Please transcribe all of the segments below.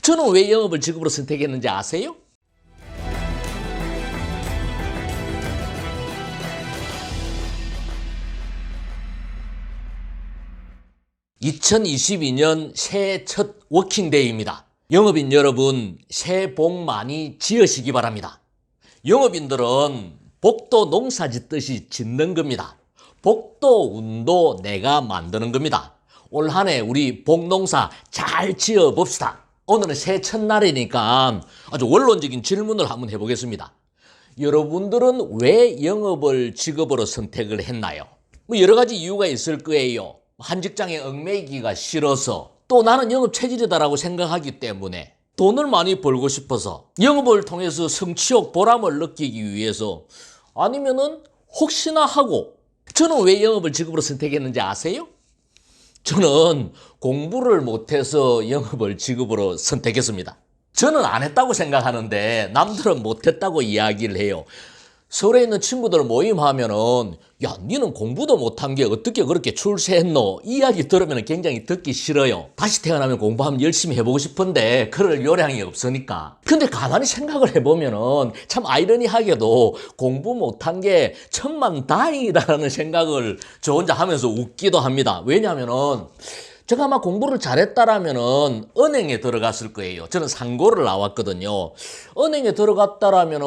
저는 왜 영업을 직업으로 선택했는지 아세요? 2022년 새해 첫 워킹데이입니다. 영업인 여러분, 새해 복 많이 지으시기 바랍니다. 영업인들은 복도 농사 짓듯이 짓는 겁니다. 복도 운도 내가 만드는 겁니다. 올 한 해 우리 복농사 잘 지어봅시다. 오늘은 새해 첫날이니까 아주 원론적인 질문을 한번 해보겠습니다. 여러분들은 왜 영업을 직업으로 선택을 했나요? 뭐 여러 가지 이유가 있을 거예요. 한 직장에 얽매이기가 싫어서, 또 나는 영업 체질이다라고 생각하기 때문에, 돈을 많이 벌고 싶어서, 영업을 통해서 성취욕, 보람을 느끼기 위해서, 아니면은 혹시나 하고. 저는 왜 영업을 직업으로 선택했는지 아세요? 저는 공부를 못해서 영업을 직업으로 선택했습니다. 저는 안 했다고 생각하는데 남들은 못했다고 이야기를 해요. 서울에 있는 친구들 모임하면은 야, 니는 공부도 못한 게 어떻게 그렇게 출세했노? 이 이야기 들으면 굉장히 듣기 싫어요. 다시 태어나면 공부 한번 열심히 해보고 싶은데 그럴 요량이 없으니까. 근데 가만히 생각을 해보면은 참 아이러니하게도 공부 못한 게 천만다행이다라는 생각을 저 혼자 하면서 웃기도 합니다. 왜냐하면은 제가 아마 공부를 잘했다라면은 은행에 들어갔을 거예요. 저는 상고를 나왔거든요. 은행에 들어갔다라면은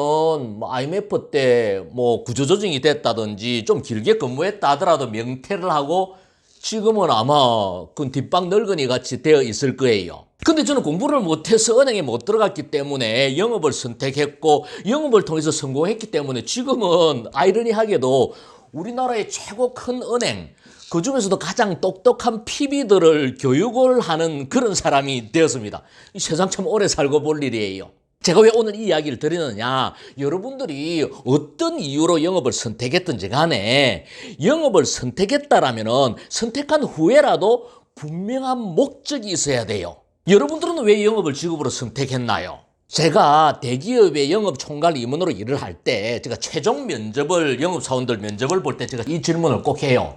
뭐 IMF 때 뭐 구조조정이 됐다든지 좀 길게 근무했다 하더라도 명퇴를 하고 지금은 아마 그 뒷방 늙은이 같이 되어 있을 거예요. 근데 저는 공부를 못해서 은행에 못 들어갔기 때문에 영업을 선택했고, 영업을 통해서 성공했기 때문에 지금은 아이러니하게도 우리나라의 최고 큰 은행, 그 중에서도 가장 똑똑한 PB들을 교육을 하는 그런 사람이 되었습니다. 이 세상 참 오래 살고 볼 일이에요. 제가 왜 오늘 이 이야기를 드리느냐, 여러분들이 어떤 이유로 영업을 선택했든지 간에 영업을 선택했다라면은 선택한 후에라도 분명한 목적이 있어야 돼요. 여러분들은 왜 영업을 직업으로 선택했나요? 제가 대기업의 영업 총괄 임원으로 일을 할 때 제가 최종 면접을, 영업사원들 면접을 볼 때 제가 이 질문을 꼭 해요.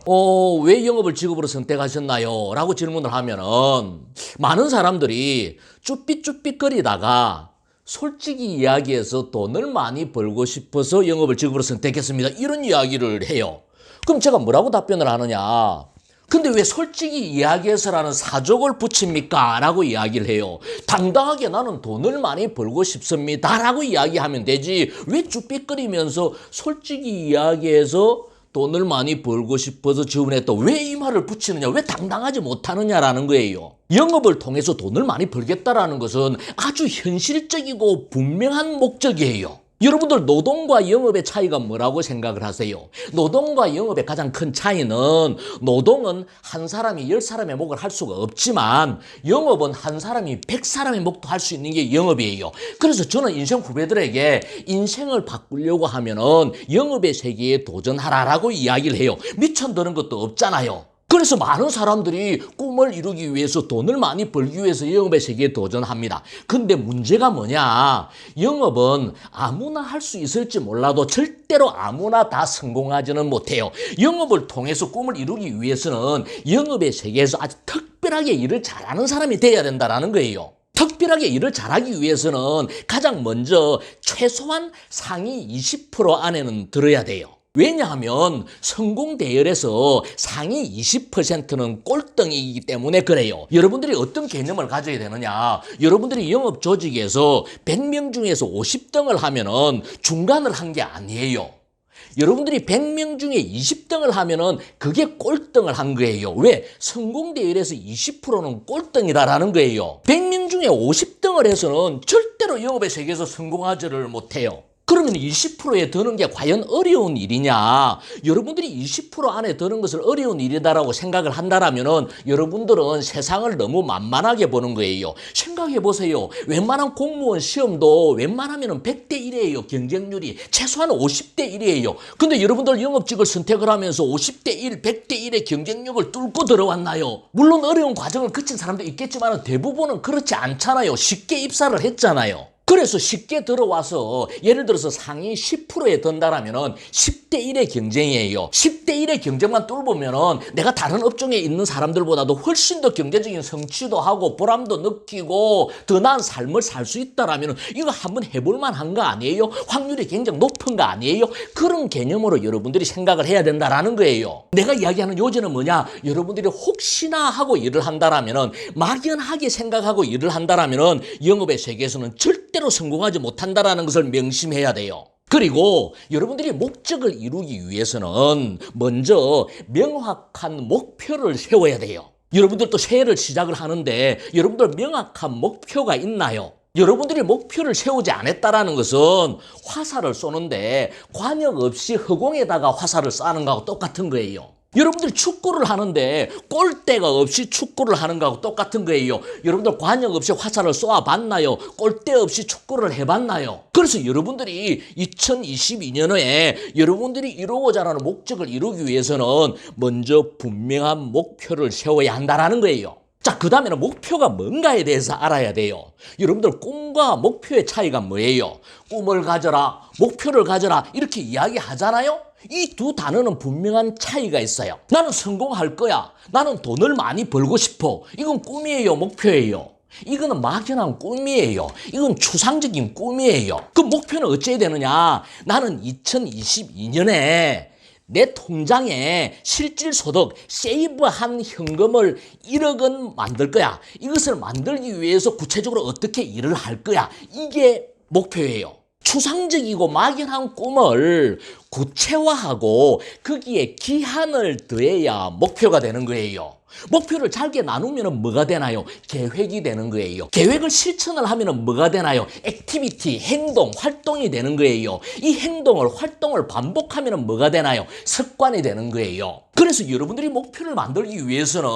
왜 영업을 직업으로 선택하셨나요? 라고 질문을 하면은 많은 사람들이 쭈삣쭈삣거리다가 솔직히 이야기해서 돈을 많이 벌고 싶어서 영업을 직업으로 선택했습니다. 이런 이야기를 해요. 그럼 제가 뭐라고 답변을 하느냐? 근데 왜 솔직히 이야기해서라는 사족을 붙입니까? 라고 이야기를 해요. 당당하게 나는 돈을 많이 벌고 싶습니다. 라고 이야기하면 되지. 왜 쭈삣거리면서 솔직히 이야기해서 돈을 많이 벌고 싶어서 지원했다. 왜 이 말을 붙이느냐? 왜 당당하지 못하느냐라는 거예요. 영업을 통해서 돈을 많이 벌겠다라는 것은 아주 현실적이고 분명한 목적이에요. 여러분들 노동과 영업의 차이가 뭐라고 생각을 하세요? 노동과 영업의 가장 큰 차이는, 노동은 한 사람이 10사람의 목을 할 수가 없지만 영업은 한 사람이 100사람의 목도 할 수 있는 게 영업이에요. 그래서 저는 인생 후배들에게 인생을 바꾸려고 하면은 영업의 세계에 도전하라라고 이야기를 해요. 미천드는 것도 없잖아요. 그래서 많은 사람들이 꿈을 이루기 위해서, 돈을 많이 벌기 위해서 영업의 세계에 도전합니다. 근데 문제가 뭐냐? 영업은 아무나 할 수 있을지 몰라도 절대로 아무나 다 성공하지는 못해요. 영업을 통해서 꿈을 이루기 위해서는 영업의 세계에서 아주 특별하게 일을 잘하는 사람이 돼야 된다는 거예요. 특별하게 일을 잘하기 위해서는 가장 먼저 최소한 상위 20% 안에는 들어야 돼요. 왜냐하면 성공 대열에서 상위 20%는 꼴등이기 때문에 그래요. 여러분들이 어떤 개념을 가져야 되느냐? 여러분들이 영업 조직에서 100명 중에서 50등을 하면은 중간을 한 게 아니에요. 여러분들이 100명 중에 20등을 하면은 그게 꼴등을 한 거예요. 왜? 성공 대열에서 20%는 꼴등이다라는 거예요. 100명 중에 50등을 해서는 절대로 영업의 세계에서 성공하지를 못해요. 그러면 20%에 드는 게 과연 어려운 일이냐? 여러분들이 20% 안에 드는 것을 어려운 일이다라고 생각을 한다라면은 여러분들은 세상을 너무 만만하게 보는 거예요. 생각해 보세요. 웬만한 공무원 시험도 웬만하면은 100대 1이에요. 경쟁률이 최소한 50대 1이에요. 근데 여러분들 영업직을 선택을 하면서 50대 1, 100대 1의 경쟁력을 뚫고 들어왔나요? 물론 어려운 과정을 거친 사람도 있겠지만 대부분은 그렇지 않잖아요. 쉽게 입사를 했잖아요. 그래서 쉽게 들어와서 예를 들어서 상위 10%에 든다라면은 10대 1의 경쟁이에요. 10대 1의 경쟁만 뚫으면은 내가 다른 업종에 있는 사람들보다도 훨씬 더 경제적인 성취도 하고 보람도 느끼고 더 나은 삶을 살 수 있다라면은 이거 한번 해볼 만한 거 아니에요? 확률이 굉장히 높은 거 아니에요? 그런 개념으로 여러분들이 생각을 해야 된다라는 거예요. 내가 이야기하는 요지는 뭐냐? 여러분들이 혹시나 하고 일을 한다라면은 막연하게 생각하고 일을 한다라면은 영업의 세계에서는 절대로 성공하지 못한다라는 것을 명심해야 돼요. 그리고 여러분들이 목적을 이루기 위해서는 먼저 명확한 목표를 세워야 돼요. 여러분들도 새해를 시작을 하는데 여러분들 명확한 목표가 있나요? 여러분들이 목표를 세우지 않았다라는 것은 화살을 쏘는데 관역 없이 허공에다가 화살을 쏘는 거하고 똑같은 거예요. 여러분들이 축구를 하는데 골대가 없이 축구를 하는 거하고 똑같은 거예요. 여러분들 관역 없이 화살을 쏘아봤나요? 골대 없이 축구를 해봤나요? 그래서 여러분들이 2022년에 여러분들이 이루고자 하는 목적을 이루기 위해서는 먼저 분명한 목표를 세워야 한다는 거예요. 자, 그 다음에는 목표가 뭔가에 대해서 알아야 돼요. 여러분들 꿈과 목표의 차이가 뭐예요? 꿈을 가져라, 목표를 가져라 이렇게 이야기하잖아요. 이 두 단어는 분명한 차이가 있어요. 나는 성공할 거야. 나는 돈을 많이 벌고 싶어. 이건 꿈이에요, 목표예요? 이거는 막연한 꿈이에요. 이건 추상적인 꿈이에요. 그 목표는 어찌해야 되느냐? 나는 2022년에 내 통장에 실질소득 세이브한 현금을 1억 원 만들 거야. 이것을 만들기 위해서 구체적으로 어떻게 일을 할 거야. 이게 목표예요. 추상적이고 막연한 꿈을 구체화하고 거기에 기한을 더해야 목표가 되는 거예요. 목표를 잘게 나누면 뭐가 되나요? 계획이 되는 거예요. 계획을 실천을 하면 뭐가 되나요? 액티비티, 행동, 활동이 되는 거예요. 이 행동을, 활동을 반복하면 뭐가 되나요? 습관이 되는 거예요. 그래서 여러분들이 목표를 만들기 위해서는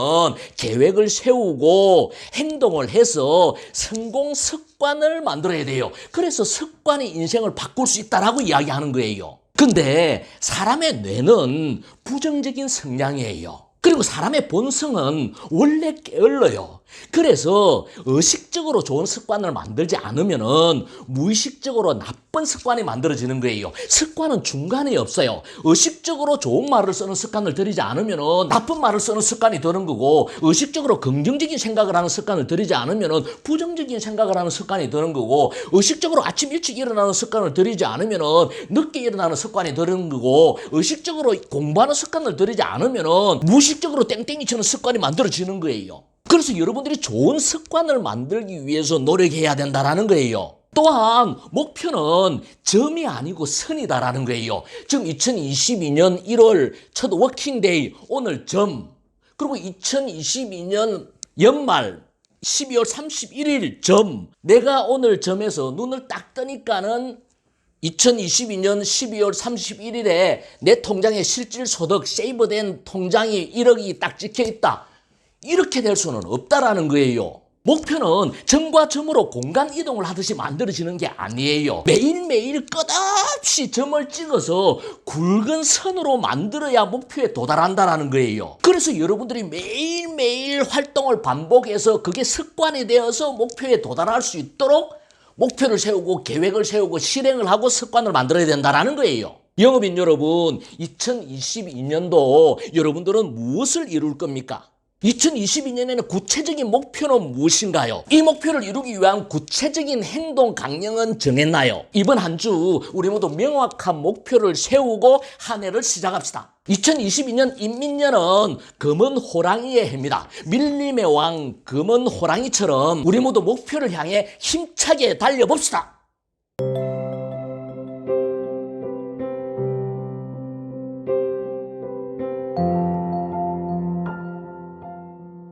계획을 세우고 행동을 해서 성공 습관을 만들어야 돼요. 그래서 습관이 인생을 바꿀 수 있다라고 이야기하는 거예요. 근데 사람의 뇌는 부정적인 성향이에요. 그리고 사람의 본성은 원래 게을러요. 그래서 의식적으로 좋은 습관을 만들지 않으면은 무의식적으로 나쁜 습관이 만들어지는 거예요. 습관은 중간에 없어요. 의식적으로 좋은 말을 쓰는 습관을 들이지 않으면은 나쁜 말을 쓰는 습관이 드는 거고, 의식적으로 긍정적인 생각을 하는 습관을 들이지 않으면은 부정적인 생각을 하는 습관이 드는 거고, 의식적으로 아침 일찍 일어나는 습관을 들이지 않으면은 늦게 일어나는 습관이 드는 거고, 의식적으로 공부하는 습관을 들이지 않으면은 무의식적으로 땡땡이 치는 습관이 만들어지는 거예요. 그래서 여러분들이 좋은 습관을 만들기 위해서 노력해야 된다는 거예요. 또한 목표는 점이 아니고 선이다라는 거예요. 지금 2022년 1월 첫 워킹데이 오늘 점, 그리고 2022년 연말 12월 31일 점, 내가 오늘 점에서 눈을 딱 뜨니까는 2022년 12월 31일에 내 통장에 실질소득 세이브된 통장이 1억이 딱 찍혀있다. 이렇게 될 수는 없다라는 거예요. 목표는 점과 점으로 공간 이동을 하듯이 만들어지는 게 아니에요. 매일매일 끝없이 점을 찍어서 굵은 선으로 만들어야 목표에 도달한다라는 거예요. 그래서 여러분들이 매일매일 활동을 반복해서 그게 습관이 되어서 목표에 도달할 수 있도록 목표를 세우고 계획을 세우고 실행을 하고 습관을 만들어야 된다는 거예요. 영업인 여러분, 2022년도 여러분들은 무엇을 이룰 겁니까? 2022년에는 구체적인 목표는 무엇인가요? 이 목표를 이루기 위한 구체적인 행동 강령은 정했나요? 이번 한 주 우리 모두 명확한 목표를 세우고 한 해를 시작합시다. 2022년 인민년은 검은 호랑이의 해입니다. 밀림의 왕 검은 호랑이처럼 우리 모두 목표를 향해 힘차게 달려봅시다.